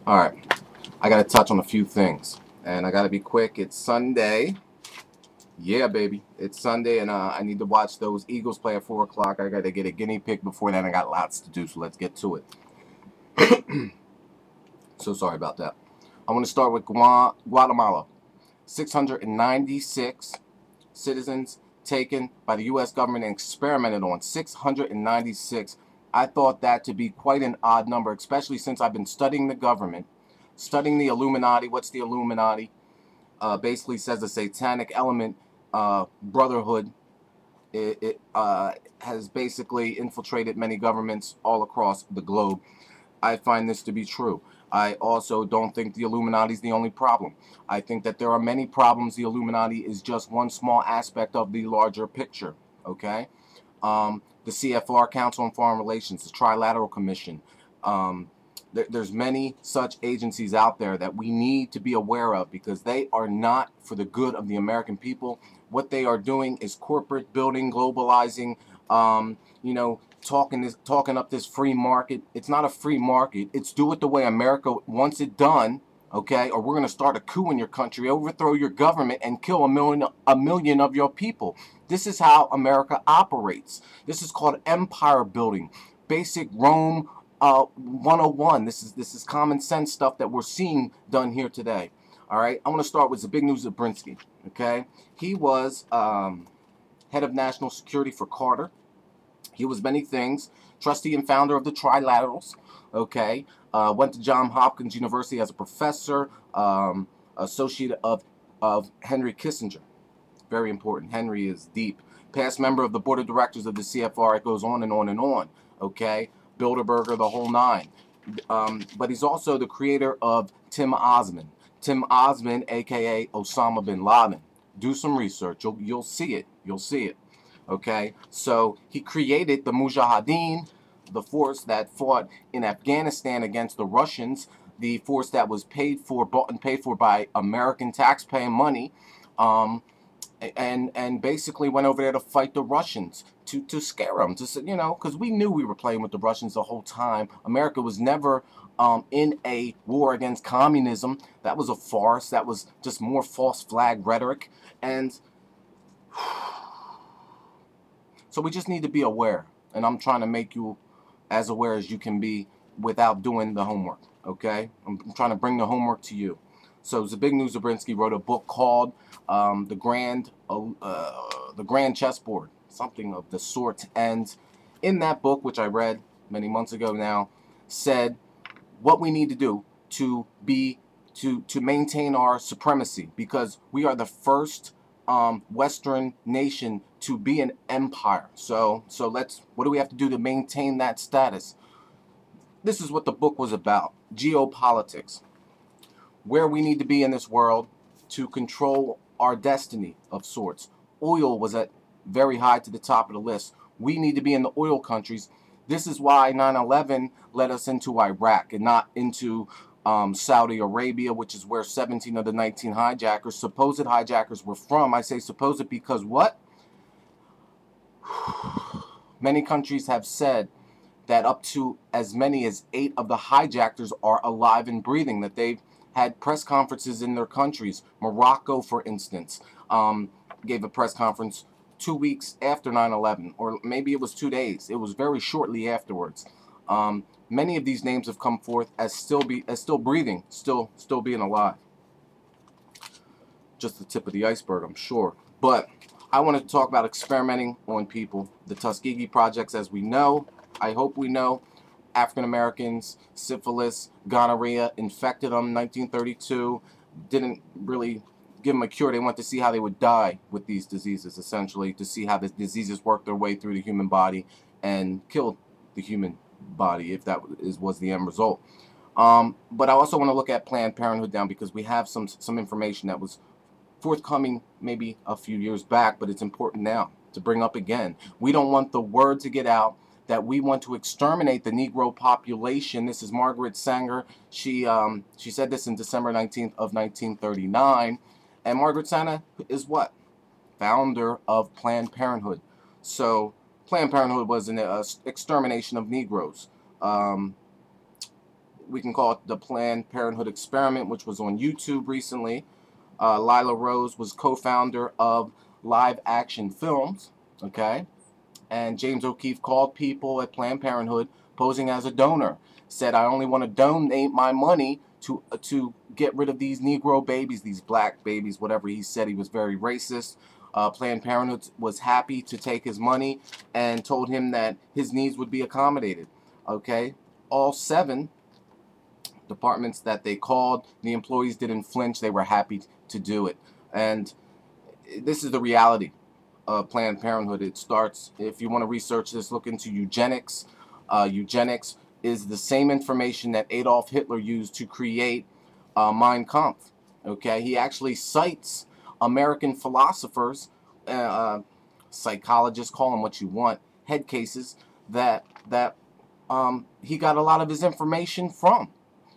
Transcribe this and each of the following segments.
All right, I got to touch on a few things, and I got to be quick. It's Sunday. Yeah, baby, it's Sunday, and I need to watch those Eagles play at 4 o'clock. I got to get a guinea pig before then. I got lots to do, so let's get to it. So sorry about that. I want to start with Guatemala. 696 citizens taken by the U.S. government and experimented on. 696. I thought that to be quite an odd number, especially since I've been studying the government, studying the Illuminati. What's the Illuminati? Basically says the satanic element brotherhood. It has basically infiltrated many governments all across the globe. I find this to be true. I also don't think the Illuminati is the only problem. I think that there are many problems. The Illuminati is just one small aspect of the larger picture. Okay, the CFR, Council on Foreign Relations, the Trilateral Commission. There's many such agencies out there that we need to be aware of because they are not for the good of the American people. What they are doing is corporate building, globalizing, talking up this free market. It's not a free market. It's do it the way America wants it done, okay? Or we're going to start a coup in your country, overthrow your government, and kill a million of your people. This is how America operates. This is called empire building. Basic Rome 101. This is common sense stuff that we're seeing done here today. All right, I want to start with Zbigniew Brzezinski. Okay, he was head of national security for Carter. He was many things. Trustee and founder of the Trilaterals. Okay, went to Johns Hopkins University as a professor, associate of Henry Kissinger. Very important. Henry is deep. Past member of the board of directors of the CFR. It goes on and on and on. Okay, Bilderberger, the whole nine. But he's also the creator of Tim Osman. Tim Osman, aka Osama bin Laden. Do some research. You'll see it. You'll see it. Okay, so he created the Mujahideen, the force that fought in Afghanistan against the Russians, the force that was bought and paid for by American taxpaying money, and basically went over there to fight the Russians, to scare them, because we knew we were playing with the Russians the whole time. America was never in a war against communism. That was a farce. That was just more false flag rhetoric, and so we just need to be aware, and I'm trying to make you as aware as you can be without doing the homework, okay? I'm trying to bring the homework to you. So Zbigniew Brzezinski wrote a book called The Grand Chessboard, something of the sort. And in that book, which I read many months ago now, said what we need to do to maintain our supremacy, because we are the first Western nation to be an empire. So what do we have to do to maintain that status? This is what the book was about: geopolitics, where we need to be in this world to control our destiny of sorts. Oil was at very high to the top of the list. We need to be in the oil countries. This is why 9/11 led us into Iraq and not into Saudi Arabia, which is where 17 of the 19 hijackers, supposed hijackers, were from. I say supposed because what? Many countries have said that up to as many as 8 of the hijackers are alive and breathing, that they've had press conferences in their countries. Morocco, for instance, gave a press conference 2 weeks after 9/11, or maybe it was 2 days. It was very shortly afterwards. Many of these names have come forth as still breathing, still being alive. Just the tip of the iceberg, I'm sure. But I want to talk about experimenting on people. The Tuskegee projects, as we know, I hope we know, African Americans, syphilis, gonorrhea, infected them in 1932, didn't really give them a cure. They wanted to see how they would die with these diseases, essentially, to see how the diseases work their way through the human body and kill the human body, if that was the end result. But I also want to look at Planned Parenthood now, because we have some information that was forthcoming maybe a few years back, but it's important now to bring up again. We don't want the word to get out that we want to exterminate the Negro population. This is Margaret Sanger. She said this in December 19th of 1939. And Margaret Sanger is what? Founder of Planned Parenthood. So Planned Parenthood was an extermination of Negroes. we can call it the Planned Parenthood experiment, which was on YouTube recently. Lila Rose was co-founder of Live Action Films, okay? And James O'Keefe called people at Planned Parenthood posing as a donor, said, I only want to donate my money to get rid of these Negro babies, these black babies, whatever he said. He was very racist. Planned Parenthood was happy to take his money and told him that his needs would be accommodated, okay? All 7 departments that they called, the employees didn't flinch. They were happy to do it. And this is the reality of Planned Parenthood. It starts, if you want to research this, look into eugenics. Eugenics is the same information that Adolf Hitler used to create Mein Kampf. Okay, he actually cites American philosophers, psychologists, call them what you want, head cases that he got a lot of his information from.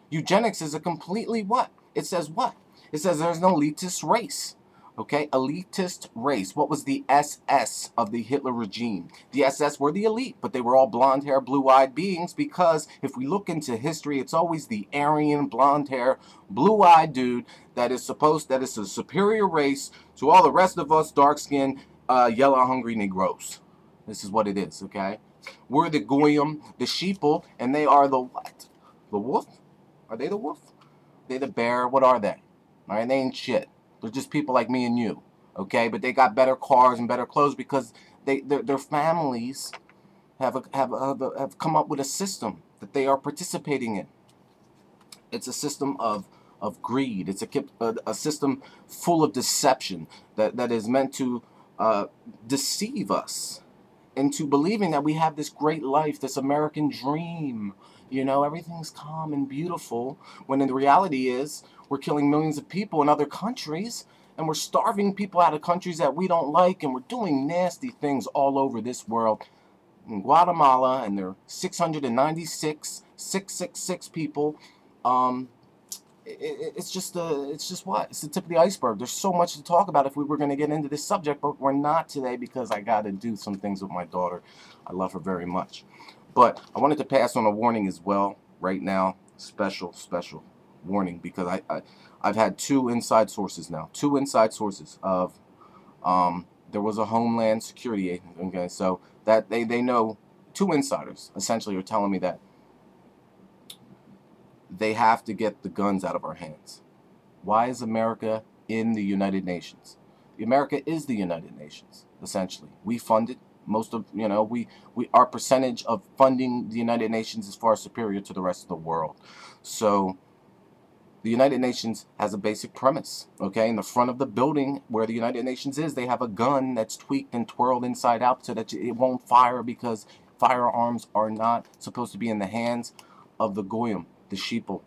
Eugenics is a completely what? It says what? It says there's no elitist race. Okay, elitist race. What was the SS of the Hitler regime? The SS were the elite, but they were all blonde-haired, blue-eyed beings, because if we look into history, it's always the Aryan, blonde-haired, blue-eyed dude that is a superior race to all the rest of us dark-skinned, yellow, hungry Negroes. This is what it is, okay? We're the Goyim, the sheeple, and they are the what? The wolf? Are they the wolf? They the bear? What are they? All right, they ain't shit. They're just people like me and you, okay? But they got better cars and better clothes because their families have come up with a system that they are participating in. It's a system of greed. It's a system full of deception that is meant to deceive us into believing that we have this great life, this American dream. You know, everything's calm and beautiful, when in the reality is we're killing millions of people in other countries, and we're starving people out of countries that we don't like, and we're doing nasty things all over this world. In Guatemala, and there are 696 people. It's just what? It's the tip of the iceberg. There's so much to talk about if we were going to get into this subject, but we're not today because I got to do some things with my daughter. I love her very much. But I wanted to pass on a warning as well right now, special warning, because I've had 2 inside sources now, 2 inside sources of there was a Homeland Security agent, okay, so that they know, 2 insiders essentially are telling me that they have to get the guns out of our hands. Why is America in the United Nations? America is the United Nations, essentially. We fund it. Most of, you know, our percentage of funding the United Nations is far superior to the rest of the world. So the United Nations has a basic premise, okay? In the front of the building where the United Nations is, they have a gun that's tweaked and twirled inside out so that it won't fire, because firearms are not supposed to be in the hands of the Goyim, the sheeple.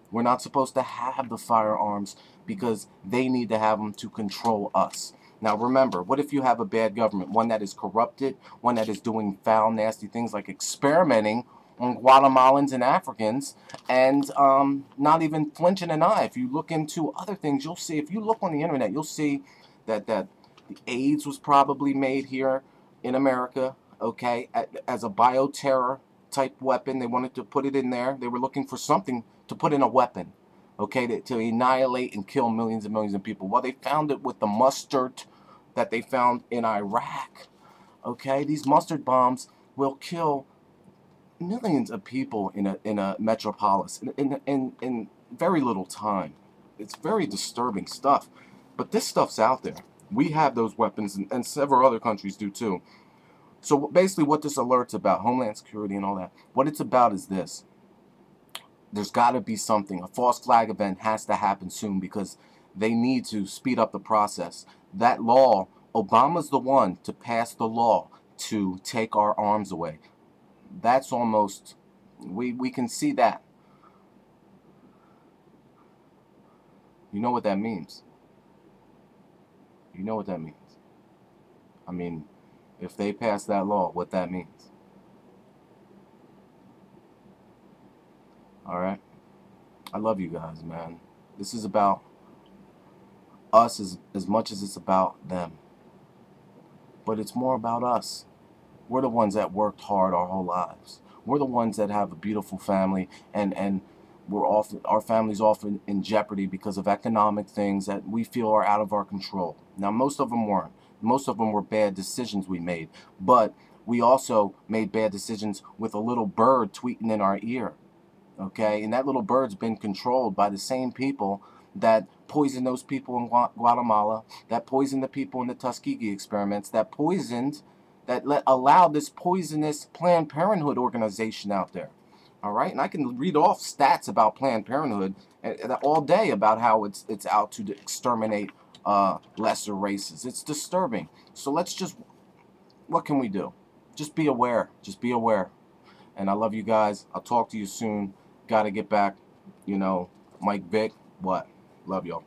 We're not supposed to have the firearms because they need to have them to control us. Now remember, what if you have a bad government, one that is corrupted, one that is doing foul, nasty things like experimenting on Guatemalans and Africans, and not even flinching an eye? If you look into other things, you'll see, if you look on the internet, you'll see that the AIDS was probably made here in America, okay, as a bioterror type weapon. They wanted to put it in there. They were looking for something to put in a weapon, okay, to annihilate and kill millions and millions of people. Well, they found it with the mustard that they found in Iraq, okay? These mustard bombs will kill millions of people in a metropolis in very little time. It's very disturbing stuff. But this stuff's out there. We have those weapons, and several other countries do too. So basically what this alert's about, Homeland Security and all that, what it's about is this. There's got to be something. A false flag event has to happen soon, because they need to speed up the process. That law, Obama's the one to pass the law to take our arms away. That's almost, we can see that. You know what that means. You know what that means. I mean, if they pass that law, what that means. Alright? I love you guys, man. This is about us as much as it's about them. But it's more about us. We're the ones that worked hard our whole lives. We're the ones that have a beautiful family, and our families often in jeopardy because of economic things that we feel are out of our control. Now, most of them weren't. Most of them were bad decisions we made, but we also made bad decisions with a little bird tweeting in our ear. Okay, and that little bird's been controlled by the same people that poisoned those people in Guatemala, that poisoned the people in the Tuskegee experiments, allowed this poisonous Planned Parenthood organization out there. All right, and I can read off stats about Planned Parenthood all day about how it's out to exterminate lesser races. It's disturbing. So what can we do? Just be aware. Just be aware. And I love you guys. I'll talk to you soon. Got to get back. Mike Vick. What? Love y'all.